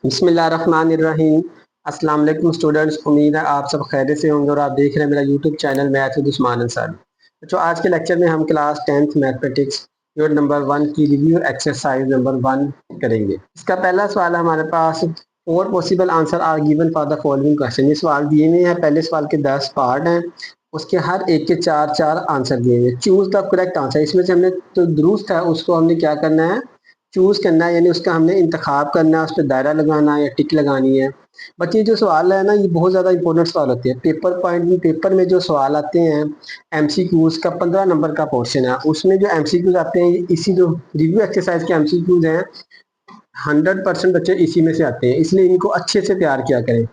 बिस्मिल्लाहिर्रहमानिर्रहीम। अस्सलाम वालेकुम स्टूडेंट्स, उम्मीद है आप सब खैरियत से होंगे और आप देख रहे हैं मेरा YouTube channel math with Usman Ansari. तो आज के लेक्चर में हम class 10th mathematics unit number 1 की रिव्यू एक्सरसाइज नंबर 1 करेंगे। इसका पहला सवाल है हमारे पास, 4 possible answer are given for the following question. ये सवाल दिए हुए हैं, पहले सवाल के 10 पार्ट हैं, उसके हर एक के 4 आंसर दिए हुए हैं। चूज द करेक्ट आंसर, इसमें से हमने जो दुरुस्त है उसको हमने क्या करना है, चूज करना है, यानी उसका हमने इंतखाब करना है, उस पर दायरा लगाना है या टिक लगानी है। बट ये जो सवाल है ना, ये बहुत ज़्यादा इंपॉर्टेंट सवाल होते हैं। पेपर में जो सवाल आते हैं एमसीक्यूज का 15 नंबर का पोर्शन है, उसमें जो एमसीक्यूज आते हैं, इसी जो रिव्यू एक्सरसाइज के एमसीक्यूज हैं, 100% बच्चे इसी में से आते हैं, इसलिए इनको अच्छे से तैयार किया करें।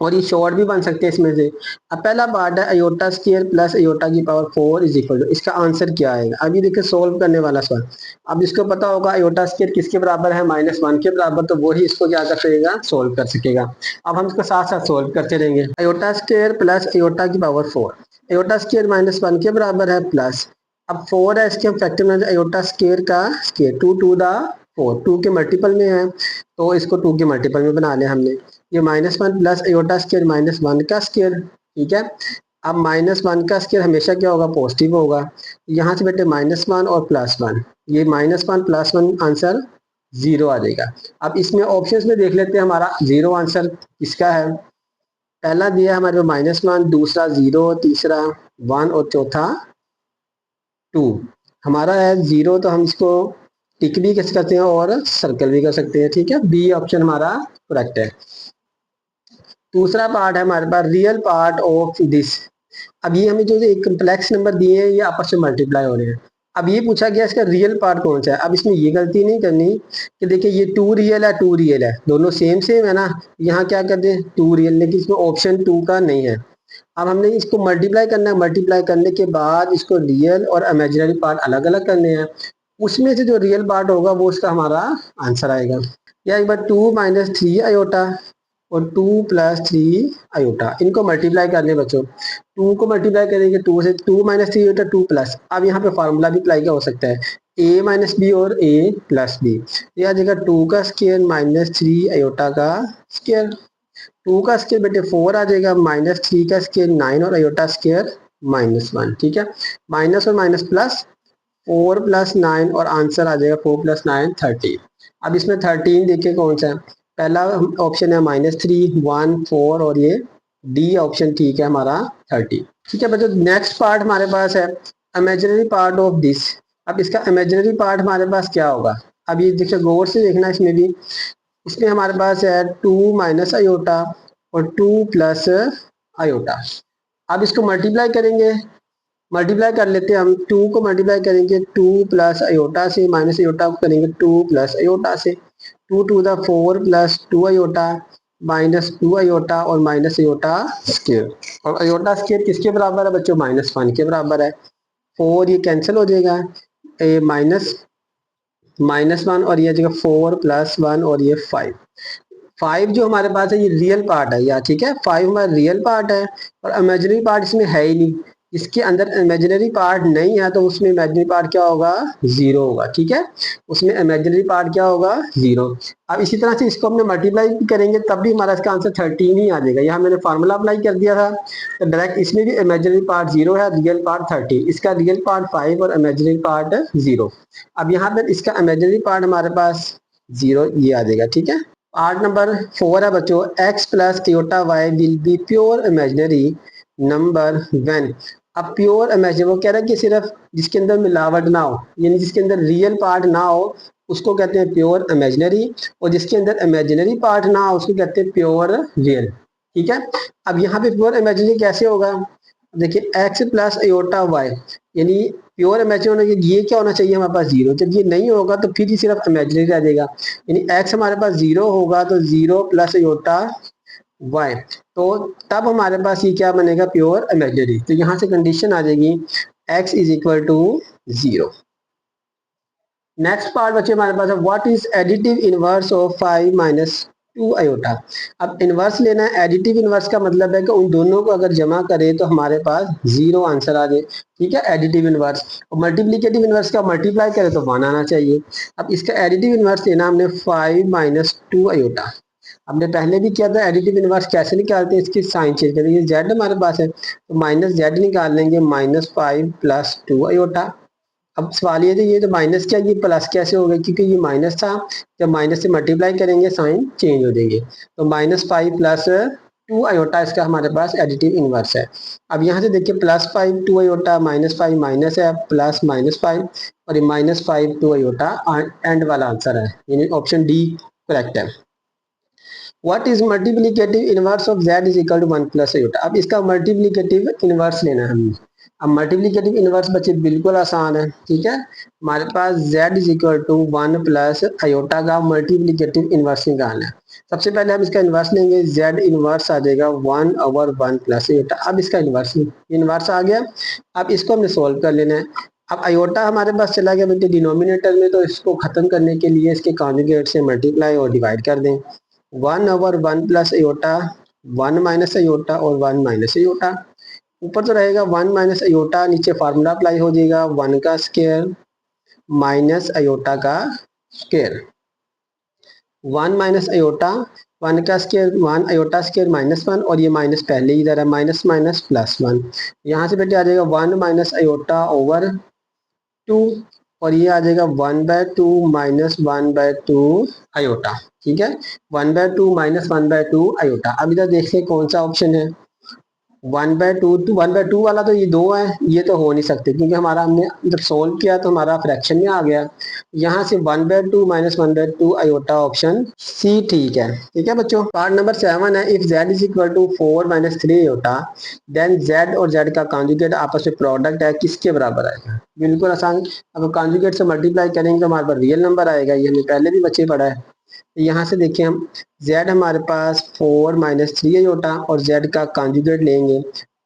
और ये शॉर्ट भी बन सकते हैं इसमें से। अब पहला पार्ट है अयोटा स्क्वायर प्लस अयोटा की पावर 4 इज इक्वल टू, इसका आंसर क्या आएगा। अभी देखिए सोल्व करने वाला सवाल। अब इसको पता होगा अयोटा स्क्वायर किसके बराबर है, -1 के बराबर, तो वही इसको क्या कर सकेगा, सोल्व कर सकेगा। अब हम इसको साथ साथ सोल्व करते रहेंगे। अयोटा स्क्वायर प्लस अयोटा की पावर 4, अयोटा स्क्वायर -1 के बराबर है प्लस, अब 4 है, इसके हम फैक्टर में अयोटा स्क्वायर का स्क्वायर 2 टू द 4, 2 के मल्टीपल में है तो इसको 2 के मल्टीपल में बना लिया हमने। ये -1 प्लस अयोटा स्क्वायर -1 का स्क्वायर, ठीक है। अब -1 का स्क्वायर हमेशा क्या होगा, पॉजिटिव होगा। यहाँ से बेटे -1 और +1, ये -1 +1 आंसर 0 आ जाएगा। अब इसमें ऑप्शंस में देख लेते हैं हमारा 0 आंसर किसका है। पहला दिया है हमारे -1, दूसरा 0, तीसरा 1 और चौथा 2। हमारा है 0, तो हम इसको टिक भी कर सकते हैं और सर्कल भी कर सकते हैं, ठीक है। बी ऑप्शन हमारा करेक्ट है। दूसरा पार्ट है हमारे पास रियल पार्ट ऑफ दिस। अब ये हमें जो एक कम्प्लेक्स नंबर दिए हैं ये आपस में मल्टीप्लाई हो रहे हैं। अब ये पूछा गया इसका रियल पार्ट कौन सा है। अब इसमें ये गलती नहीं करनी कि देखिए ये 2 रियल है 2 रियल है, दोनों सेम सेम है ना, यहाँ क्या कर दे 2 रियल, लेकिन इसमें ऑप्शन 2 का नहीं है। अब हमने इसको मल्टीप्लाई करना है, मल्टीप्लाई करने के बाद इसको रियल और इमेजिनरी पार्ट अलग अलग करने हैं, उसमें से जो रियल पार्ट होगा वो उसका हमारा आंसर आएगा। या एक बार 2 - 3 अयोटा और 2 + 3 अयोटा, इनको मल्टीप्लाई करने बच्चों। 2 को मल्टीप्लाई करेंगे 2 से, 2 - 3 अयोटा 2 प्लस, अब यहाँ पे फार्मूला भी अप्लाई क्या हो सकता है, a - b और a + b। यह आ जाएगा 2 का स्क्वायर -3 अयोटा का स्क्वायर, 2 का स्क्वायर बेटे 4 आ जाएगा, -3 का स्क्वायर 9 और अयोटा स्क्वायर -1, ठीक है। माइनस और माइनस प्लस, 4 + 9 और आंसर आ जाएगा 4 + 9 13। अब इसमें 13 देखिए कौन सा है, पहला ऑप्शन है -3, 1, 4 और ये डी ऑप्शन ठीक है हमारा 30, ठीक है बच्चों। नेक्स्ट पार्ट हमारे पास है इमेजिनरी पार्ट ऑफ दिस। अब इसका इमेजिनरी पार्ट हमारे पास क्या होगा, अब ये देखिए गौर से देखना इसमें भी। इसमें हमारे पास है 2 - अयोटा और 2 + अयोटा। अब इसको मल्टीप्लाई करेंगे, मल्टीप्लाई कर लेते हैं हम, 2 को मल्टीप्लाई करेंगे 2 + अयोटा से, माइनस अयोटा को करेंगे 2 + अयोटा से, 2 टू द 4 + 2 अयोटा -2 अयोटा और माइनस अयोटा स्क्वायर। और अयोटा स्क्वायर किसके बराबर है बच्चों, -1 के बराबर है। 4 ये कैंसिल हो जाएगा, -1 और ये जगह 4 + 1 और ये 5। 5 जो हमारे पास है ये रियल पार्ट है या, ठीक है, 5 हमारा रियल पार्ट है और इमेजिनरी पार्ट इसमें है ही नहीं। इसके अंदर इमेजिनरी पार्ट नहीं है तो उसमें इमेजिनरी पार्ट क्या होगा, 0 होगा, ठीक है। उसमें इमेजिनरी पार्ट क्या होगा, 0। अब इसी तरह से इसको हमने मल्टीप्लाई करेंगे तब भी हमारा इसका आंसर 13 ही आ जाएगा। यहाँ मैंने फार्मूला अप्लाई कर दिया था, तो डायरेक्ट इसमें भी इमेजिनरी पार्ट 0 है, रियल पार्ट 13, इसका रियल पार्ट 5 और इमेजिनरी पार्ट 0। अब यहाँ पर इसका इमेजिनरी पार्ट हमारे पास 0 ये आ जाएगा, ठीक है। पार्ट नंबर 4 है बच्चों, x + iota y will be pure imaginary number when. अब प्योर इमेजिनरी वो कह रहा है कि सिर्फ जिसके अंदर मिलावट ना हो, यानी जिसके अंदर रियल पार्ट ना हो उसको कहते हैं प्योर इमेजिनरी, और जिसके अंदर इमेजिनरी पार्ट ना हो उसको कहते हैं प्योर रियल, ठीक है। अब यहाँ पे प्योर इमेजिनरी कैसे होगा, देखिए x + अयोटा y, यानी प्योर इमेजिनरी होने के ये क्या होना चाहिए हमारे पास 0, जब ये नहीं होगा तो फिर ये सिर्फ इमेजिनरी रह जाएगा। यानी x हमारे पास 0 होगा तो 0 + अयोटा y, तो तब हमारे पास ये क्या बनेगा, प्योर इमेजिनरी। तो यहाँ से कंडीशन आ जाएगी x = 0। नेक्स्ट पार्ट बच्चे हमारे पास है what is additive inverse of 5 - 2 iota. अब इनवर्स लेना है। एडिटिव इनवर्स का मतलब है कि उन दोनों को अगर जमा करें तो हमारे पास 0 आंसर आ जाए। ठीक है, एडिटिव इनवर्स। और मल्टीप्लिकेटिव इनवर्स का मल्टीप्लाई करें तो 1 आना चाहिए। अब इसका एडिटिव इनवर्स लेना हमने 5 माइनस 2 आयोटा। हमने पहले भी किया था। एडिटिव इनवर्स कैसे निकालते हैं, इसकी साइन चेंज करें। ये जेड हमारे पास है तो माइनस जेड निकाल लेंगे, -5 प्लस 2 आयोटा। अब सवाल ये था, ये तो माइनस क्या, ये प्लस कैसे हो गया, क्योंकि ये माइनस था। जब माइनस से मल्टीप्लाई करेंगे साइन चेंज हो जाएंगे। तो -5 प्लस 2 आयोटा इसका हमारे पास एडिटिव इनवर्स है। अब यहाँ से देखिए +5 2 आयोटा, -5 माइनस है, प्लस -5 और ये -5 2 आयोटा एंड वाला आंसर है, यानी ऑप्शन डी करेक्ट है। What is multiplicative inverse of z is equal to 1 plus iota. अब इसका मल्टीप्लीकेटिव इनवर्स लेना है हमें। अब मल्टीप्लीकेटिव इनवर्स बच्चे बिल्कुल आसान है। ठीक है, हमारे पास z is equal to 1 plus iota का मल्टीप्लीकेटिव इनवर्स निकालना है। सबसे पहले हम इसका इनवर्स लेंगे, z इनवर्स आ जाएगा 1/1 प्लस आयोटा। अब इसका इनवर्स आ गया। अब इसको हमने सोल्व कर लेना है। अब आयोटा हमारे पास चला गया बेटे डिनोमिनेटर में, तो इसको खत्म करने के लिए इसके कॉन्जुगेट से मल्टीप्लाई और डिवाइड कर दें। 1/1 प्लस आयोटा, 1 माइनस आयोटा और 1 माइनस आयोटा। ऊपर तो रहेगा 1 माइनस आयोटा, नीचे फार्मूला अप्लाई हो जाएगा 1 का स्क्वायर माइनस आयोटा का स्क्वायर। 1 माइनस आयोटा, 1 का स्क्वायर 1 आयोटा स्क्वायर -1 और ये माइनस पहले ही इधर है, माइनस माइनस +1। यहाँ से बेटे आ जाएगा 1 माइनस आयोटा ओवर 2 और ये आ जाएगा 1/2 माइनस 1/2 आयोटा। ठीक है, 1/2 माइनस 1/2 आयोटा। अब इधर देखते हैं कौन सा ऑप्शन है। 1/2 तो 1/2 वाला तो ये 2 है, ये तो हो नहीं सकते क्योंकि हमारा हमने जब सोल्व किया तो हमारा फ्रैक्शन में आ गया। यहाँ से 1/2 माइनस 1/2 आयोटा ऑप्शन सी ठीक है। ठीक है बच्चों, पार्ट नंबर 7 है। If z is equal to 4 minus 3 iota then z और z का कॉन्जुगेट आपस में प्रोडक्ट है, किसके बराबर आएगा। बिल्कुल आसान। अब कॉन्जुगेट से मल्टीप्लाई करेंगे तो हमारे पास रियल नंबर आएगा, ये हमने पहले भी बच्चे पढ़ा है। यहाँ से देखिए हम z हमारे पास 4 माइनस 3 आयोटा और z का कॉन्जुगेट लेंगे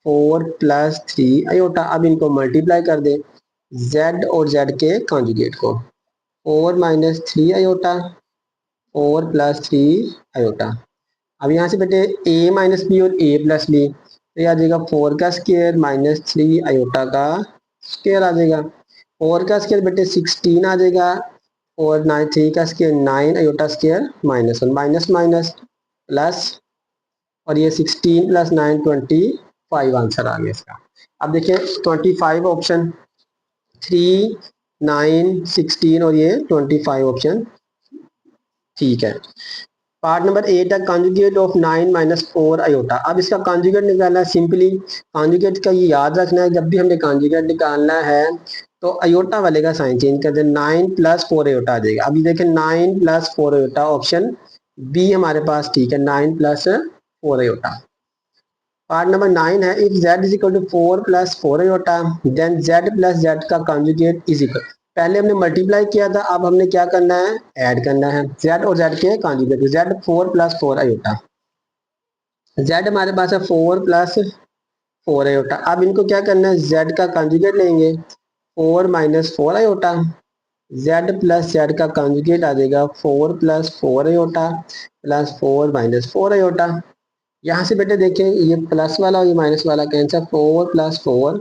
4 प्लस 3 आयोटा। अब इनको मल्टीप्लाई कर दें z और z के कॉन्जुगेट को, 4 माइनस 3 आयोटा 4 प्लस 3 आयोटा। अब यहाँ से बेटे a माइनस बी और a प्लस बी, तो यह आ जाएगा 4 का स्क्वायर माइनस 3 आयोटा का स्क्वायर आ जाएगा। 4 का स्क्वायर बेटे 16 आ जाएगा और 3 का square 9 iota square -1 minus minus plus और ये 16 प्लस 9 25 आंसर आ गया इसका। अब देखिए 25 ऑप्शन 3 9 16 और ये 25 ऑप्शन ठीक है। पार्ट नंबर 8 है कॉन्जुगेट ऑफ 9 माइनस 4 आयोटा। अब इसका कॉन्जुगेट निकालना है। सिंपली कॉन्जुगेट का ये याद रखना है, जब भी हमने कॉन्जुगेट निकालना है तो आयोटा वाले का साइन चेंज कर दे, 9 प्लस 4 आयोटा आ जाएगा। अभी देखें 9 प्लस 4 आयोटा ऑप्शन बी हमारे पास ठीक है, 9 प्लस 4 आयोटा। पार्ट नंबर 9 है if z is equal to 4 plus 4 iota then z plus z का कॉन्जुगेट इज इक्वल। पहले हमने मल्टीप्लाई किया था, अब हमने क्या करना है, ऐड करना है z और z के conjugate. z 4 plus 4 iota, z हमारे पास है 4 प्लस 4 आयोटा। अब इनको क्या करना है, z का कॉन्जुगेट लेंगे 4 minus 4 iota, z plus z का कॉन्जुगेट आ जाएगा 4 plus 4 iota plus 4 minus 4 iota. यहाँ से बेटे देखें ये प्लस वाला और ये माइनस वाला कैंसिल, 4 प्लस 4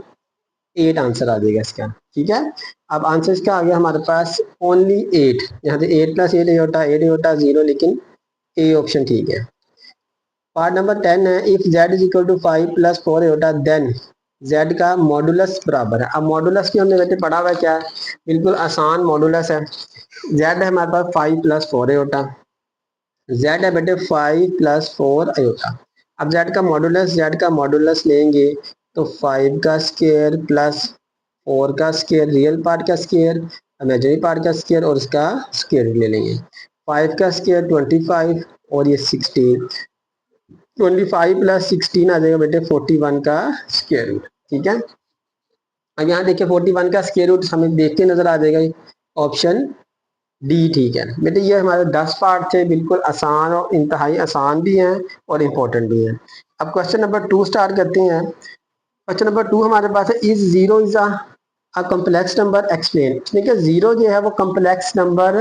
8 आंसर आ जाएगा इसका। ठीक है, अब आंसर इसका आ गया हमारे पास ओनली 8। यहाँ से 8 प्लस 8 8 0, लेकिन ए ऑप्शन ठीक है। पार्ट नंबर 10 है if z is equal to 5 plus 4 iota then z का मॉडुलस बराबर है। अब मॉडुलस की हमने बेटे पढ़ा हुआ है क्या है, बिल्कुल आसान मॉडुलस है। z है हमारे पास 5 प्लस 4 आयोटा, z है बेटे 5 प्लस 4 आयोटा। अब z का मॉडुलस लेंगे तो 5 का स्क्वायर प्लस 4 का स्क्वायर, रियल पार्ट का स्क्वायर, इमेजिनरी पार्ट का स्क्वायर और इसका स्क्वायर ले लेंगे। 5 का स्क्वायर 25 और ये 16, 25 प्लस 16 आ जाएगा बेटे 41 का स्क्वायर रूट। ठीक है, अब यहाँ देखिए 41 का स्क्वायर रूट हमें देख के नजर आ जाएगा ऑप्शन डी ठीक है। बेटे ये हमारे 10 पार्ट थे, बिल्कुल आसान और इंतहाई आसान भी हैं और इम्पोर्टेंट भी हैं। अब क्वेश्चन नंबर 2 स्टार्ट करते हैं। क्वेश्चन नंबर 2 हमारे पास है is zero is a complex number explain. ठीक है, जीरो जो है वो कॉम्प्लेक्स नंबर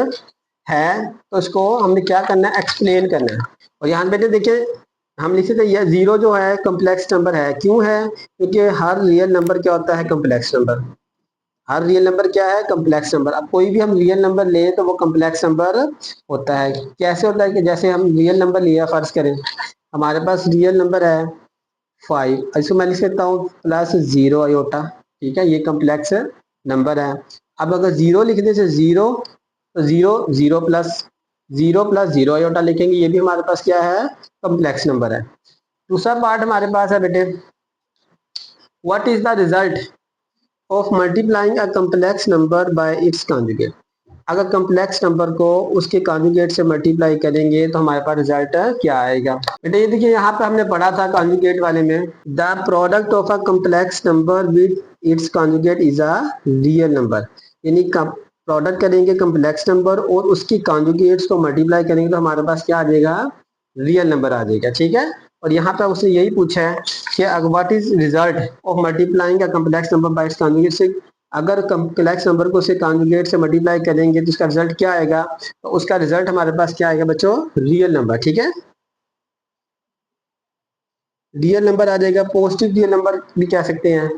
है तो इसको हमने क्या करना है, एक्सप्लेन करना है। और यहाँ बेटे देखिए हम लिख सकते हैं यह जीरो जो है कम्प्लेक्स नंबर है, क्यों है? क्योंकि हर रियल नंबर क्या होता है? Complex number. हर रियल नंबर क्या है? Complex number. अब कोई भी हम रियल नंबर लें तो वो कम्प्लेक्स नंबर होता है। कैसे होता है? कि जैसे हम रियल नंबर लिया, फर्ज करें हमारे पास रियल नंबर है 5, इसको मैं लिख सकता हूँ प्लस जीरो आयोटा, ठीक है, ये कम्प्लेक्स नंबर है। अब अगर जीरो लिखने से जीरो, तो zero zero plus zero iota लिखेंगे, ये भी हमारे पास क्या है? कम्प्लेक्स नंबर है। दूसरा पार्ट हमारे पास है बेटे, what is the result of multiplying a complex number by it's conjugate. अगर कम्प्लेक्स नंबर को उसके कॉन्जुगेट से मल्टीप्लाई करेंगे तो हमारे पास रिजल्ट क्या आएगा? बेटा ये देखिए यहाँ पे हमने पढ़ा था कॉन्जुगेट वाले में, the product of a complex number with its conjugate is a real number. यानी प्रोडक्ट करेंगे कम्प्लेक्स नंबर और उसकी कॉन्जुगेट्स को मल्टीप्लाई करेंगे तो हमारे पास क्या आ जाएगा? रियल नंबर आ जाएगा, ठीक है। और यहाँ पे उसने यही पूछा है कि what is result of multiplying a complex number by it's conjugate से, अगर कम्प्लेक्स नंबर को उसे कॉन्जुगेट से मल्टीप्लाई करेंगे तो उसका रिजल्ट क्या आएगा? तो उसका रिजल्ट हमारे पास क्या आएगा बच्चों? रियल नंबर, ठीक है, रियल नंबर आ जाएगा, पॉजिटिव रियल नंबर भी कह सकते हैं।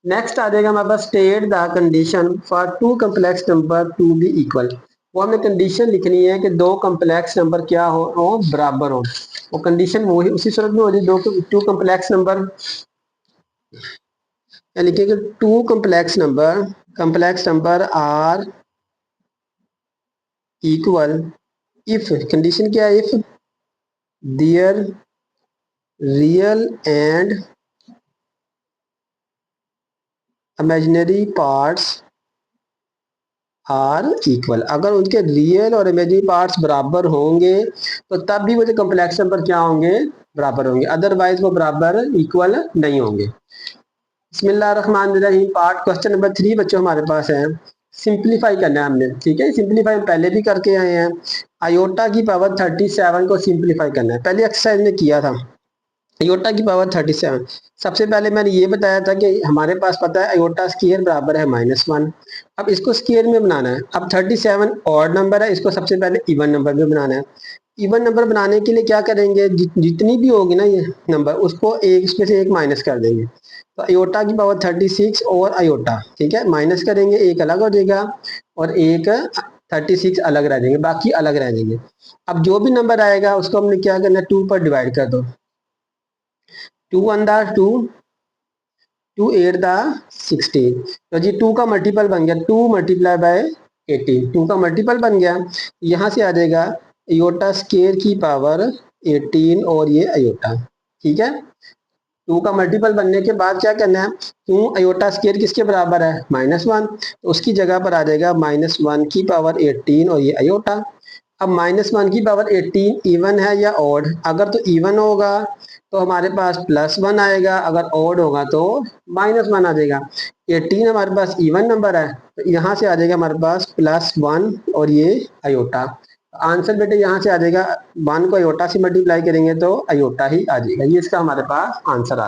नेक्स्ट आ जाएगा हमारे पास state the condition for two complex number to be equal. वो हमें कंडीशन लिखनी है कि दो कम्प्लेक्स नंबर क्या हो बराबर हो। वो कंडीशन वही उसी सूरत में हो जाए, दो टू कम्प्लेक्स नंबर क्या लिखेंगे? Two complex number are equal if, condition क्या है? If their real and imaginary parts are equal. अगर उनके रियल और इमेजिनरी पार्ट्स बराबर होंगे तो तब भी वो जो कम्प्लेक्स नंबर क्या होंगे? बराबर होंगे, अदरवाइज वो बराबर इक्वल नहीं होंगे। बिस्मिल्लाहिर्रहमानिर्रहीम। पार्ट क्वेश्चन नंबर 3 बच्चों हमारे पास है, सिंप्लीफाई करना है हमने, ठीक है। सिंप्लीफाई हम पहले भी करके आए हैं। आयोटा की पावर 37 को सिंप्लीफाई करना है, पहले एक्सरसाइज में किया था। अयोटा की पावर 37। सबसे पहले मैंने ये बताया था कि हमारे पास पता है अयोटा स्क्वायर बराबर है -1। अब इसको स्क्वायर में बनाना है। अब 37 ऑड नंबर है, इसको सबसे पहले इवन नंबर में बनाना है। इवन नंबर बनाने के लिए क्या करेंगे? जितनी भी होगी ना ये नंबर, उसको एक इसमें से एक माइनस कर देंगे। तो अयोटा की पावर 36 और अयोटा, ठीक है, माइनस करेंगे, एक अलग हो जाएगा और एक 36 अलग रह जाएंगे, बाकी अलग रह जाएंगे। अब जो भी नंबर आएगा उसको हमने क्या करना है? 2 पर डिवाइड कर दो। 2 वन दा 2, 2 8 दा 16। तो जी 2 का मल्टीपल बन गया, 2 मल्टीप्लाई बाय 18, 2 का मल्टीपल बन गया। यहाँ से आ जाएगा अयोटा स्केयर की पावर 18 और ये अयोटा, ठीक है। 2 का मल्टीपल बनने के बाद क्या करना है? क्यों अयोटा स्केयर किसके बराबर है? -1, तो उसकी जगह पर आ जाएगा -1 की पावर 18 और ये अयोटा। अब -1 की पावर 18 इवन है या ऑड? अगर तो इवन होगा तो हमारे पास +1 आएगा, अगर ऑड होगा तो -1 आ जाएगा। 18 हमारे पास इवन नंबर है तो यहाँ से आ जाएगा हमारे पास +1 और ये अयोटा। आंसर बेटे यहाँ से आ जाएगा, 1 को अयोटा से मल्टीप्लाई करेंगे तो अयोटा ही आ जाएगा, ये इसका हमारे पास आंसर आ।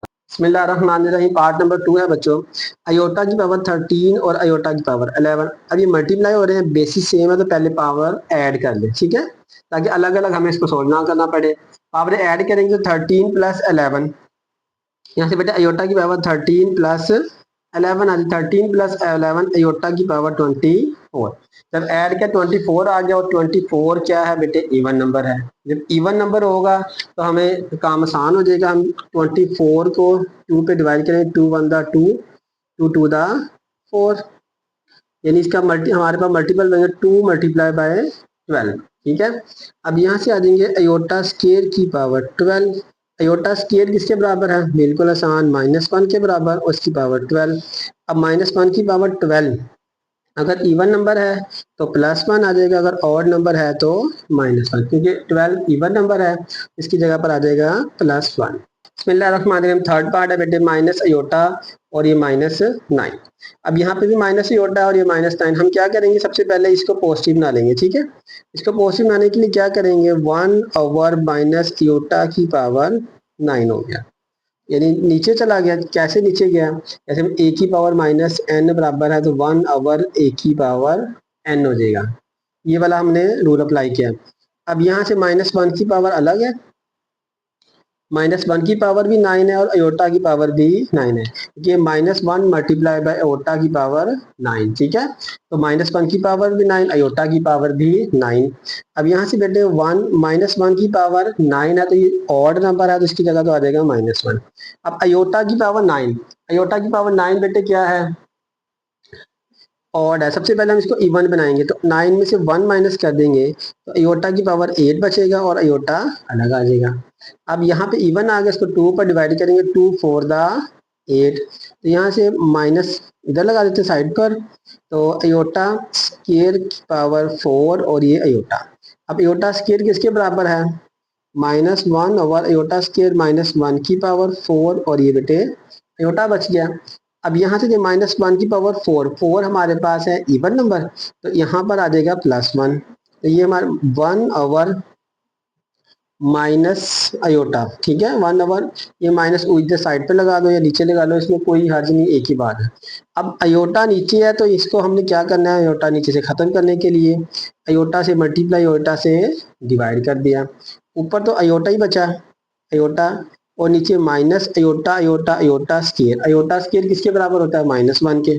बिस्मिल्लाहिर्रहमानिर्रहीम। पार्ट नंबर 2 है बच्चों, अयोटा की पावर 13 और अयोटा की पावर 11। अब ये मल्टीप्लाई हो रहे हैं, बेसिस सेम है तो पहले पावर ऐड कर ले, ठीक है, ताकि अलग अलग हमें इसको सोल्व ना करना पड़े। पावर ऐड करेंगे तो 13 + 11, यहाँ से बेटा अयोटा की पावर 13 + 11 आ, 13 + 11 अयोटा की पावर 24। जब ऐड किया 24 आ गया, और 24 क्या है बेटे? इवन नंबर है। जब इवन नंबर होगा तो हमें काम आसान हो जाएगा। हम 24 को 2 पे डिवाइड करेंगे, 2 वन दा 2, 2 टू दा 4, यानी इसका हमारे पास मल्टीपल बनेगा 2 मल्टीप्लाई बाय 12, ठीक है। अब यहाँ से आ जाएंगे अयोटा स्केयर की पावर 12। अयोटा स्केयर किसके बराबर है? बिल्कुल आसान, -1 के बराबर, उसकी पावर 12। अब -1 की पावर 12 अगर इवन नंबर है तो +1 आ जाएगा, अगर ऑड नंबर है तो -1, क्योंकि 12 इवन नंबर है, इसकी जगह पर आ जाएगा +1। बिस्मिल्लाहिर्रहमानिर्रहीम। थर्ड पार्ट है बेटे माइनस अयोटा और ये -9। अब यहाँ पे भी माइनस अयोटा और ये -9, हम क्या करेंगे? सबसे पहले इसको पॉजिटिव बना लेंगे, ठीक है। इसको पॉजिटिव बनाने के लिए क्या करेंगे? 1/- अयोटा की पावर 9 हो गया, यानी नीचे चला गया। कैसे नीचे गया? जैसे a की पावर -n बराबर है तो 1/a की पावर n हो जाएगा, ये वाला हमने रूल अप्लाई किया। अब यहाँ से -1 की पावर अलग है, -1 की पावर भी 9 है और अयोटा की पावर भी 9 है। ये -1 मल्टीप्लाई बाय अयोटा की पावर 9, ठीक है। तो -1 की पावर भी 9, अयोटा की पावर भी 9। अब यहाँ से बेटे -1 की पावर 9 है तो ये ऑड नंबर है तो इसकी जगह तो आ जाएगा -1। अब अयोटा की पावर 9, अयोटा की पावर 9 बेटे क्या है, ऑड है। सबसे पहले हम इसको इवन बनाएंगे तो 9 में से 1 माइनस कर देंगे तो अयोटा की पावर 8 बचेगा और अयोटा अलग आ जाएगा। अब यहाँ पे इवन आ गया, इसको 2 पर डिवाइड करेंगे, 2 4 द 8, तो यहाँ से माइनस इधर लगा देते साइड पर, तो अयोटा स्केयर की पावर 4 और ये अयोटा। अब अयोटा स्केयर किसके बराबर है, -1 ओवर अयोटा स्केयर -1 की पावर 4 और ये बेटे अयोटा बच गया। अब यहाँ से जो -1 की पावर 4 हमारे पास है इवन नंबर, तो यहाँ पर आ जाएगा +1, तो ये हमारा 1 ओवर माइनस अयोटा, ठीक है। 1 ओवर ये माइनस इधर साइड पे लगा दो या नीचे लगा लो, इसमें कोई हर्ज नहीं, एक ही बात है। अब अयोटा नीचे है तो इसको हमने क्या करना है, अयोटा नीचे से खत्म करने के लिए अयोटा से मल्टीप्लाई अयोटा से डिवाइड कर दिया। ऊपर तो अयोटा ही बचा, अयोटा, और नीचे minus iota iota iota square. Iota square किसके बराबर होता है, -1 के।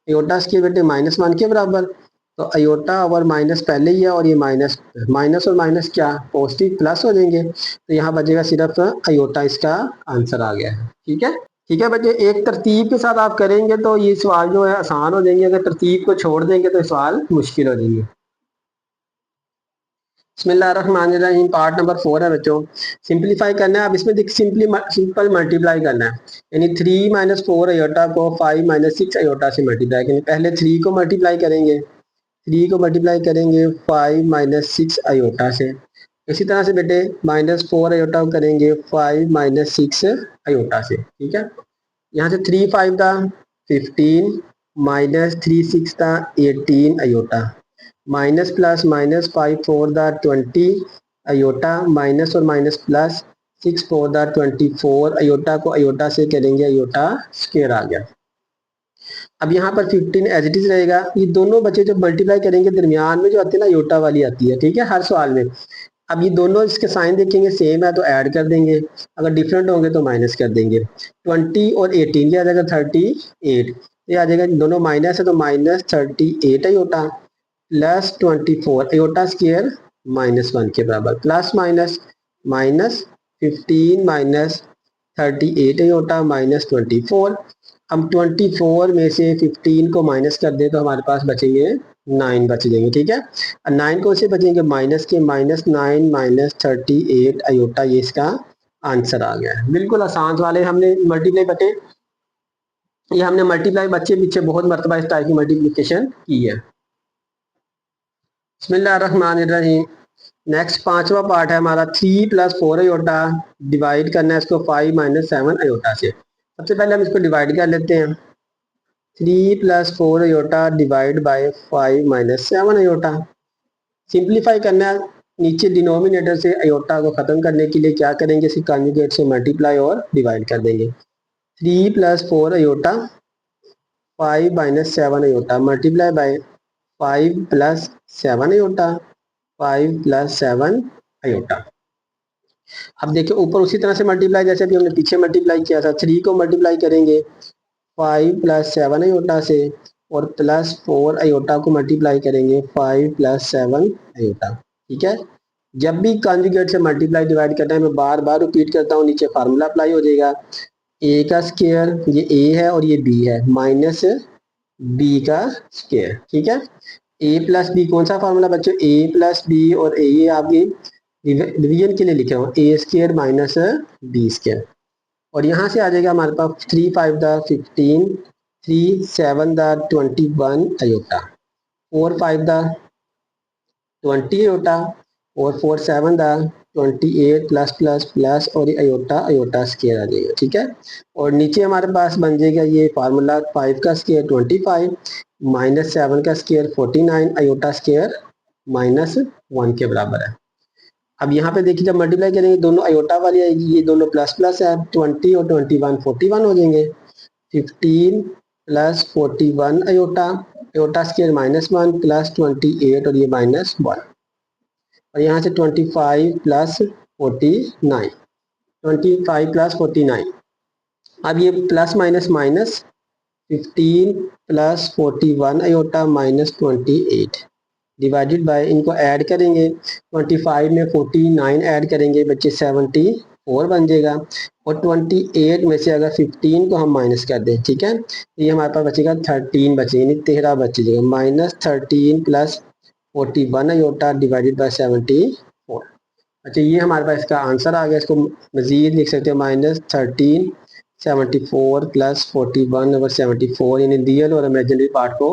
अयोटा स्केयर बेटे -1 के बराबर, तो अयोटा ओवर माइनस पहले ही है और ये माइनस माइनस और माइनस क्या पॉजिटिव प्लस हो जाएंगे, तो यहाँ बचेगा सिर्फ अयोटा, इसका आंसर आ गया है, ठीक है। ठीक है बच्चे, एक तरतीब के साथ आप करेंगे तो ये सवाल जो है आसान हो जाएंगे, अगर तरतीब को छोड़ देंगे तो सवाल मुश्किल हो जाएंगे। बिस्मिल्लाहिर्रहमानिर्रहीम, पार्ट नंबर 4 है बच्चों। सिंप्लीफाई करना है, अब इसमें देख सिंपल मल्टीप्लाई करना है, यानी 3 - 4 अयोटा को 5 - 6 अयोटा से मल्टीप्लाई करेंगे। पहले 3 को मल्टीप्लाई करेंगे, 3 को मल्टीप्लाई करेंगे 5 - 6 अयोटा से। इसी तरह से बेटे -4 अयोटा को करेंगे 5 - 6 अयोटा से, ठीक है। यहाँ से 3 5 था 15, -3 6 था 18 अयोटा, माइनस प्लस माइनस 5 4 द 20 अयोटा, माइनस और माइनस प्लस 6 4 द 24 अयोटा को अयोटा से करेंगे अयोटा स्क्वायर आ गया। अब यहाँ पर 15 एज इट इज रहेगा, ये दोनों बच्चे जो मल्टीप्लाई करेंगे दरमियान में जो आती है ना अयोटा वाली आती है, ठीक है, हर सवाल में। अब ये दोनों इसके साइन देखेंगे सेम है तो ऐड कर देंगे, अगर डिफरेंट होंगे तो माइनस कर देंगे। 20 और 18 ये आ जाएगा 38, ये आ जाएगा, दोनों माइनस है तो -38 अयोटा +24 अयोटा स्क्वायर -1 के बराबर, प्लस माइनस -15 -38 अयोटा -24। हम 24 में से 15 को माइनस कर दें तो हमारे पास बचेंगे 9 बच जाएंगे, ठीक है। 9 को से बचेंगे माइनस के, -9 -38 अयोटा, ये इसका आंसर आ गया है। बिल्कुल आसान वाले हमने मल्टीप्लाई बटे, ये हमने मल्टीप्लाई बच्चे पीछे बहुत मरतबा इस टाइप की मल्टीप्लिकेशन की है। बिस्मिल्लाहिर्रहमानिर्रहीम, नेक्स्ट 5वां पार्ट है हमारा 3 + 4 अयोटा, डिवाइड करना है इसको 5 - 7 अयोटा से। सबसे पहले हम इसको डिवाइड कर लेते हैं, 3 + 4 iota divide by 5 - 7 iota. Simplify करना है, नीचे डिनोमिनेटर से अयोटा को खत्म करने के लिए क्या करेंगे, इसे कॉन्जुगेट से मल्टीप्लाई और डिवाइड कर देंगे। 3 + 4 iota 5 - 7 iota multiply by 5 + 7 iota, 5 + 7 iota. अब देखिए ऊपर उसी तरह से मल्टीप्लाई जैसे भी हमने पीछे मल्टीप्लाई किया था, 3 को मल्टीप्लाई करेंगे 5 + 7 अयोटा से और +4 अयोटा को मल्टीप्लाई करेंगे 5 + 7 अयोटा, ठीक है। जब भी कॉन्जुगेट से मल्टीप्लाई डिवाइड करना है, मैं बार बार रिपीट करता हूँ, नीचे फार्मूला अप्लाई हो जाएगा, ए का स्क्वायर, ये ए है और ये बी है, माइनस बी का स्क्वायर, ठीक है। ए प्लस बी कौन सा फार्मूला बच्चों, ए प्लस बी, और ए आपकी डिवीजन के लिए लिखे हो a square minus b square, और यहाँ से आ जाएगा हमारे पास 3 5 द 15, 3 7 द 21 अयोटा, 4 5 द 20 अयोटा, और 4 7 द 28 प्लस प्लस प्लस और ये अयोटा अयोटा स्क्वायर आ जाएगा, ठीक है। और नीचे हमारे पास बन जाएगा ये फार्मूला 5 का स्क्वायर 25 -7 का स्क्वायर 49 अयोटा स्क्वायर -1 के बराबर है। अब यहाँ पे देखिए जब मल्टीप्लाई करेंगे दोनों अयोटा वाली आएगी, ये दोनों प्लस प्लस है, 20 और 21 41 हो जाएंगे, 15 + 41 अयोटा, अयोटा स्क्वायर -1 + 28 और ये -1। और यहाँ से 25 प्लस 49, 25 प्लस 49। अब ये plus minus minus 15 plus 41 iota minus 28 divided by, इनको ऐड करेंगे 25 में 49 ऐड करेंगे बच्चे 74 बन जाएगा, और 28 में से अगर 15 को हम माइनस कर दें, ठीक है, तो ये हमारे पास बचेगा 13 बचेगा, यानी 13 बचेगा, minus 13 plus 41 iota divided by 74। अच्छा, ये हमारे पास इसका आंसर आ गया। इसको मजीद लिख सकते हैं -13 74 प्लस 41 ओवर 74, यानी रियल और इमेजिनरी पार्ट को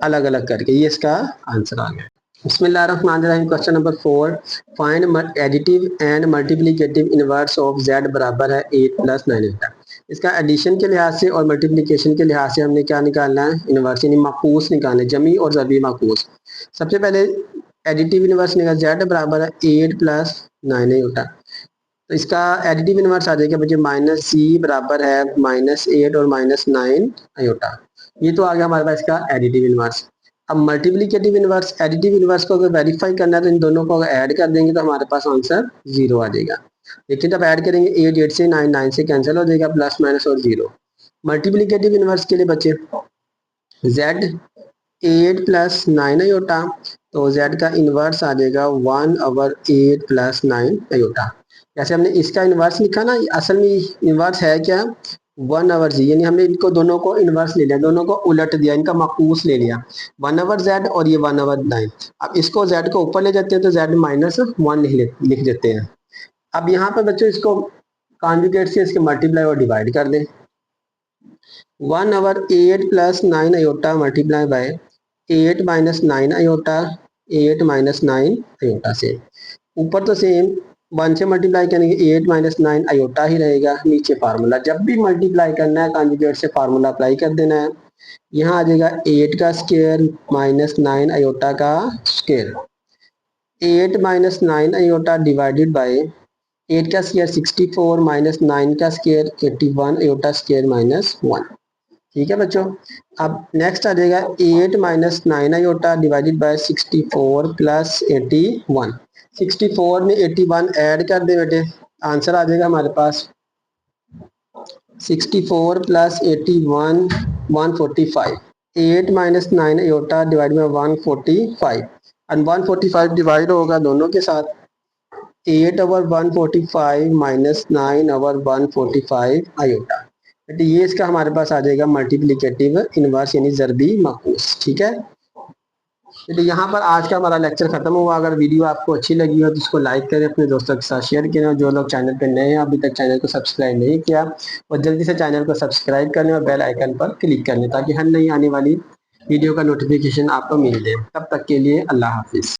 अलग अलग करके ये इसका आंसर आ गया। बिस्मिल्लाहिर्रहमानिर्रहीम। Question number 4, find additive and multiplicative inverse of z बराबर है 8 प्लस 9 होता है। इसका एडिशन के लिहाज से और मल्टीप्लिकेशन के लिहाज से हमने क्या निकालना है, इनवर्स यानी माकूस निकालना है, जमी और ज़रबी माकूस। सबसे पहले एडिटिव इनवर्स निकाल, z बराबर है 8 प्लस 9 होता है, तो इसका एडिटिव इनवर्स आ जाएगा बच्चे -c बराबर है -8 और -9 आयोटा। ये तो आ गया हमारे पास इसका एडिटिव इनवर्स। अब मल्टीप्लिकेटिव इनवर्स, एडिटिव इनवर्स को अगर वेरीफाई करना है तो इन दोनों को अगर ऐड कर देंगे तो हमारे पास आंसर 0 आ जाएगा। लेकिन जब ऐड करेंगे 8 8 से 9 9 से कैंसिल हो जाएगा, प्लस माइनस और 0। मल्टीप्लिकेटिव इनवर्स के लिए बच्चे z 8 प्लस 9 आयोटा, तो z का इनवर्स आ जाएगा 1/8 प्लस 9 आयोटा। जैसे हमने इसका इनवर्स लिखा ना, असल में इनवर्स है क्या, 1/z, यानी हमने इनको दोनों को इनवर्स ले लिया, दोनों को उलट दिया, इनका माकूस ले लिया, 1/z और ये 1/9। अब इसको z को ऊपर ले जाते हैं तो z -1 लिख देते हैं। अब यहाँ पर बच्चों इसको कॉन्जुगेट से इसके मल्टीप्लाई और डिवाइड कर दें, 1/8 plus 9 iota multiply by 8 minus 9 iota, 8 minus 9 iota से ऊपर तो सेम 1 से मल्टीप्लाई करेंगे 8 माइनस 9 आयोटा ही रहेगा, नीचे फार्मूला, जब भी मल्टीप्लाई करना है कॉन्जुगेट से फार्मूला अप्लाई कर देना है। यहाँ आ जाएगा 8 का स्क्वायर माइनस 9 आयोटा का square, 8 minus 9 iota divided by 8 का स्क्वायर 64 माइनस 9 का स्क्वायर 81 आयोटा स्क्वायर माइनस 1। ठीक है बच्चों, अब नेक्स्ट आ जाएगा 8 minus 9 iota divided by 64 plus 81, 64 में 81 ऐड कर दे बेटे, आंसर आ जाएगा हमारे पास 64 plus 81 145, 8 minus 9 iota divide by 145, और 145 डिवाइड होगा दोनों के साथ, 8/145 माइनस 9/145 आयोटा। तो ये इसका हमारे पास आ जाएगा मल्टीप्लिकेटिव इनवर्स यानी ज़रबी माकूस। ठीक है, तो यहाँ पर आज का हमारा लेक्चर खत्म हुआ। अगर वीडियो आपको अच्छी लगी हो तो इसको लाइक करें, अपने दोस्तों के साथ शेयर करें, और जो लोग चैनल पर नए हैं अभी तक चैनल को सब्सक्राइब नहीं किया और जल्दी से चैनल को सब्सक्राइब कर लें और बेल आइकन पर क्लिक कर लें ताकि हर नई आने वाली वीडियो का नोटिफिकेशन आपको मिल जाए। तब तक के लिए अल्लाह हाफिज़।